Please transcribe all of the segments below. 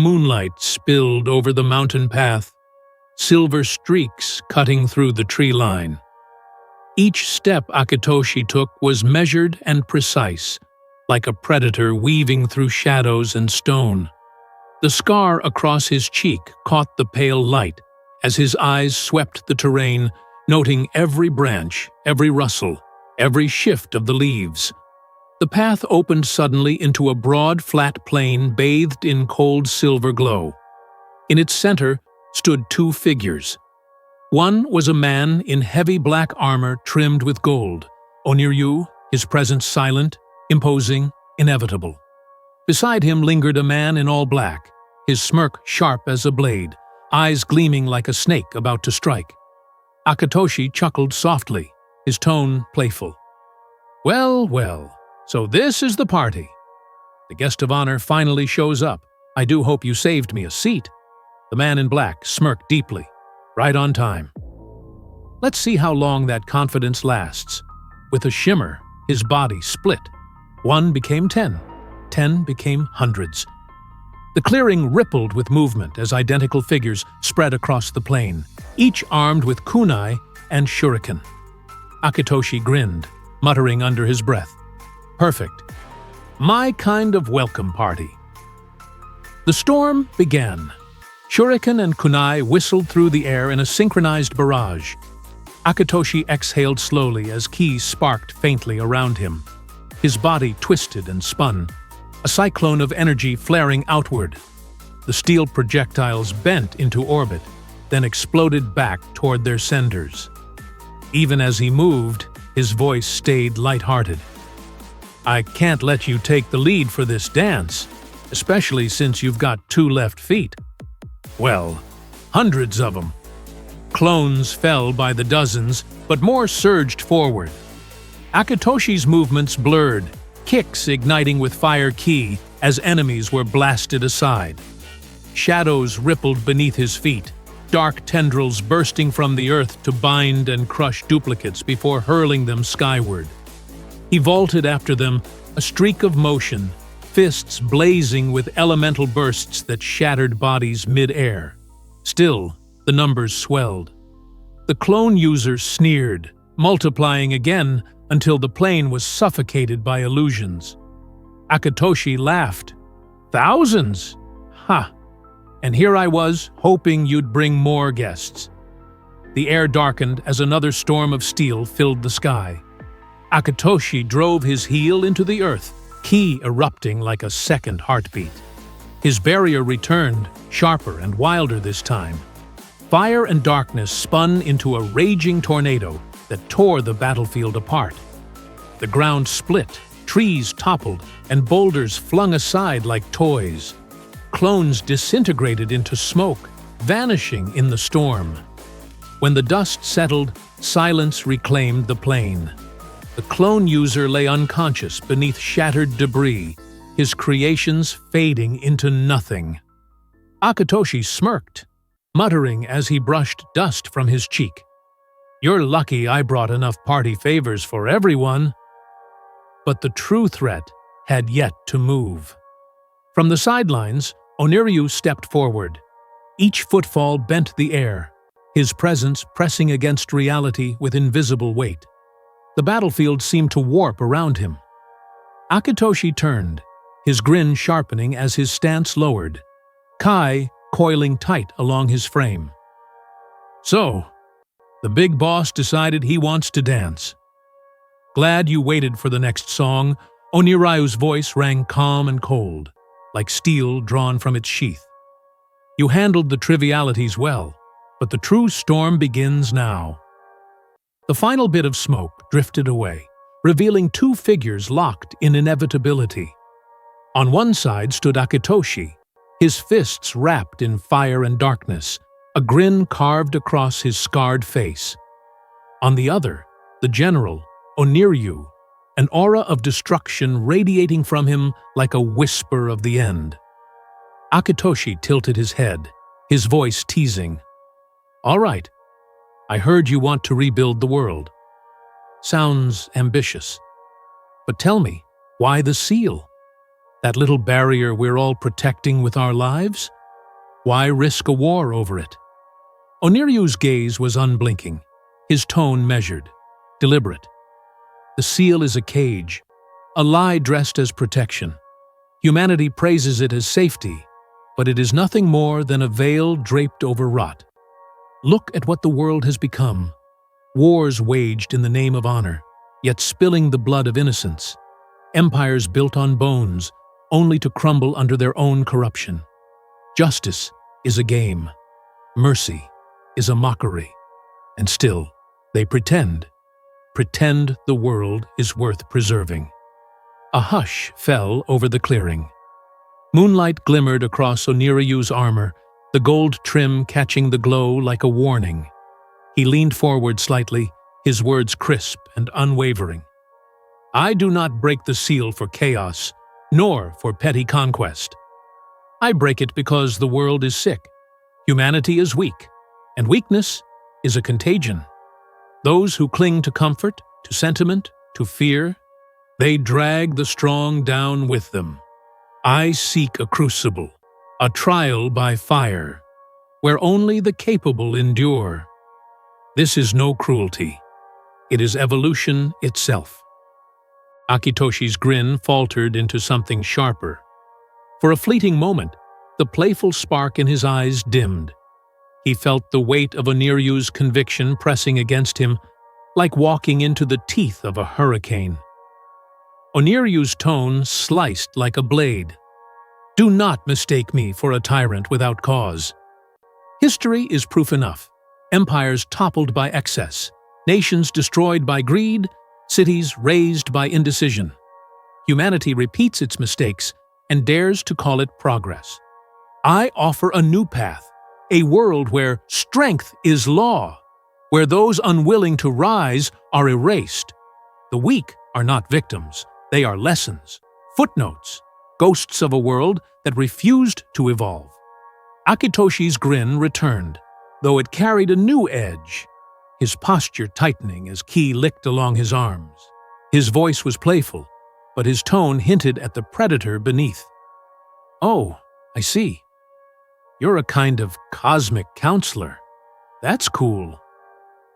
moonlight spilled over the mountain path, silver streaks cutting through the tree line. Each step Akitoshi took was measured and precise, like a predator weaving through shadows and stone. The scar across his cheek caught the pale light as his eyes swept the terrain, noting every branch, every rustle, every shift of the leaves. The path opened suddenly into a broad, flat plain bathed in cold silver glow. In its center stood two figures. One was a man in heavy black armor trimmed with gold, Oniryu, his presence silent, imposing, inevitable. Beside him lingered a man in all black, his smirk sharp as a blade, eyes gleaming like a snake about to strike. Akitoshi chuckled softly, his tone playful. "Well, well, so this is the party. The guest of honor finally shows up. I do hope you saved me a seat." The man in black smirked deeply. "Right on time." Let's see how long that confidence lasts. With a shimmer, his body split. 1 became 10. 10 became hundreds. The clearing rippled with movement as identical figures spread across the plain, each armed with kunai and shuriken. Akitoshi grinned, muttering under his breath, "Perfect. My kind of welcome party." The storm began. Shuriken and kunai whistled through the air in a synchronized barrage. Akitoshi exhaled slowly as ki sparked faintly around him. His body twisted and spun, a cyclone of energy flaring outward. The steel projectiles bent into orbit, then exploded back toward their senders. Even as he moved, his voice stayed lighthearted. "I can't let you take the lead for this dance, especially since you've got 2 left feet." Well, hundreds of them. Clones fell by the dozens, but more surged forward. Akitoshi's movements blurred, kicks igniting with fire ki as enemies were blasted aside. Shadows rippled beneath his feet, dark tendrils bursting from the earth to bind and crush duplicates before hurling them skyward. He vaulted after them, a streak of motion, fists blazing with elemental bursts that shattered bodies mid-air. Still, the numbers swelled. The clone user sneered, multiplying again until the plane was suffocated by illusions. Akitoshi laughed. "Thousands? Ha! And here I was, hoping you'd bring more guests." The air darkened as another storm of steel filled the sky. Akitoshi drove his heel into the earth, ki erupting like a second heartbeat. His barrier returned, sharper and wilder this time. Fire and darkness spun into a raging tornado that tore the battlefield apart. The ground split, trees toppled, and boulders flung aside like toys. Clones disintegrated into smoke, vanishing in the storm. When the dust settled, silence reclaimed the plain. The clone user lay unconscious beneath shattered debris, his creations fading into nothing. Akitoshi smirked, muttering as he brushed dust from his cheek. "You're lucky I brought enough party favors for everyone." But the true threat had yet to move. From the sidelines, Oniryu stepped forward. Each footfall bent the air, his presence pressing against reality with invisible weight. The battlefield seemed to warp around him. Akitoshi turned, his grin sharpening as his stance lowered, Kai coiling tight along his frame. "So, the big boss decided he wants to dance. Glad you waited for the next song." Oniryu's voice rang calm and cold, like steel drawn from its sheath. "You handled the trivialities well, but the true storm begins now." The final bit of smoke drifted away, revealing 2 figures locked in inevitability. On one side stood Akitoshi, his fists wrapped in fire and darkness, a grin carved across his scarred face. On the other, the general, Oniryu, an aura of destruction radiating from him like a whisper of the end. Akitoshi tilted his head, his voice teasing. "All right, I heard you want to rebuild the world. Sounds ambitious. But tell me, why the seal? That little barrier we're all protecting with our lives?" Why risk a war over it? Oniryu's gaze was unblinking, his tone measured, deliberate. The seal is a cage, a lie dressed as protection. Humanity praises it as safety, but it is nothing more than a veil draped over rot. Look at what the world has become. Wars waged in the name of honor, yet spilling the blood of innocents. Empires built on bones, only to crumble under their own corruption. Justice is a game. Mercy is a mockery. And still, they pretend the world is worth preserving. A hush fell over the clearing. Moonlight glimmered across Oniryu's armor, the gold trim catching the glow like a warning. He leaned forward slightly, his words crisp and unwavering. I do not break the seal for chaos, nor for petty conquest. I break it because the world is sick, humanity is weak, and weakness is a contagion. Those who cling to comfort, to sentiment, to fear, they drag the strong down with them. I seek a crucible, a trial by fire, where only the capable endure. This is no cruelty. It is evolution itself. Akitoshi's grin faltered into something sharper. For a fleeting moment, the playful spark in his eyes dimmed. He felt the weight of Oniryu's conviction pressing against him, like walking into the teeth of a hurricane. Oniryu's tone sliced like a blade. Do not mistake me for a tyrant without cause. History is proof enough. Empires toppled by excess, nations destroyed by greed, cities razed by indecision. Humanity repeats its mistakes and dares to call it progress. I offer a new path, a world where strength is law, where those unwilling to rise are erased. The weak are not victims, they are lessons, footnotes, ghosts of a world that refused to evolve. Akitoshi's grin returned, though it carried a new edge, his posture tightening as Ki licked along his arms. His voice was playful, but his tone hinted at the predator beneath. Oh, I see. You're a kind of cosmic counselor. That's cool.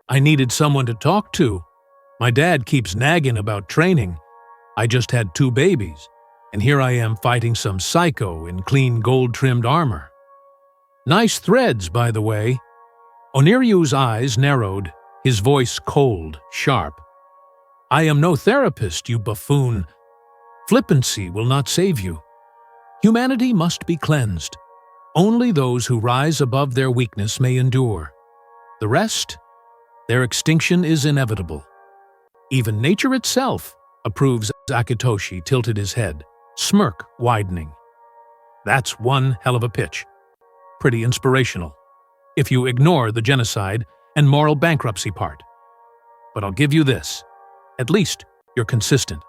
I needed someone to talk to. My dad keeps nagging about training. I just had 2 babies, and here I am fighting some psycho in clean gold-trimmed armor. Nice threads, by the way. Oniryu's eyes narrowed, his voice cold, sharp. I am no therapist, you buffoon. Flippancy will not save you. Humanity must be cleansed. Only those who rise above their weakness may endure. The rest, their extinction is inevitable. Even nature itself approves. Akitoshi tilted his head, smirk widening. That's one hell of a pitch. Pretty inspirational, if you ignore the genocide and moral bankruptcy part. But I'll give you this. At least you're consistent.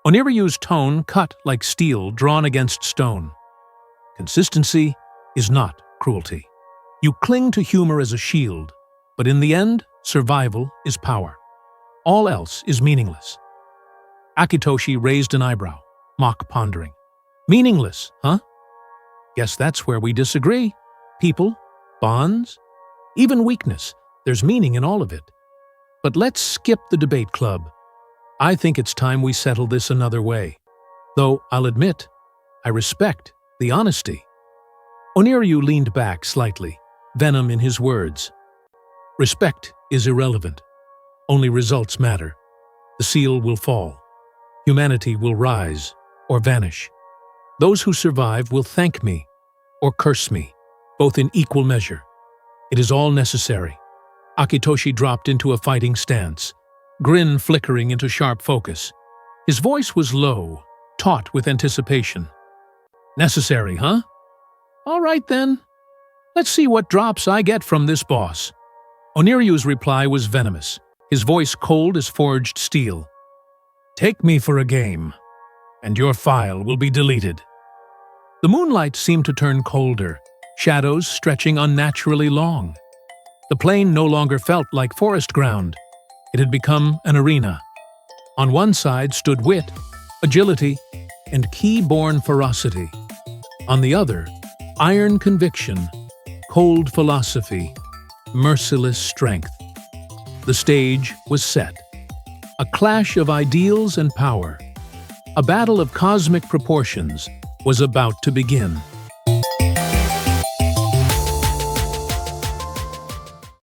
Oniryu's tone cut like steel drawn against stone. Consistency is not cruelty. You cling to humor as a shield, but in the end, survival is power. All else is meaningless. Akitoshi raised an eyebrow, mock pondering. Meaningless, huh? Guess that's where we disagree. People, bonds, even weakness, there's meaning in all of it. But let's skip the debate club. I think it's time we settle this another way. Though I'll admit, I respect the honesty. Oniryu leaned back slightly, venom in his words. Respect is irrelevant. Only results matter. The seal will fall. Humanity will rise or vanish. Those who survive will thank me or curse me, both in equal measure. It is all necessary. Akitoshi dropped into a fighting stance, grin flickering into sharp focus. His voice was low, taut with anticipation. Necessary, huh? All right then. Let's see what drops I get from this boss. Oniryu's reply was venomous, his voice cold as forged steel. Take me for a game, and your file will be deleted. The moonlight seemed to turn colder, shadows stretching unnaturally long. The plain no longer felt like forest ground. It had become an arena. On one side stood wit, agility, and key-born ferocity. On the other, Iron conviction, cold philosophy, merciless strength. The stage was set. A clash of ideals and power. A battle of cosmic proportions was about to begin.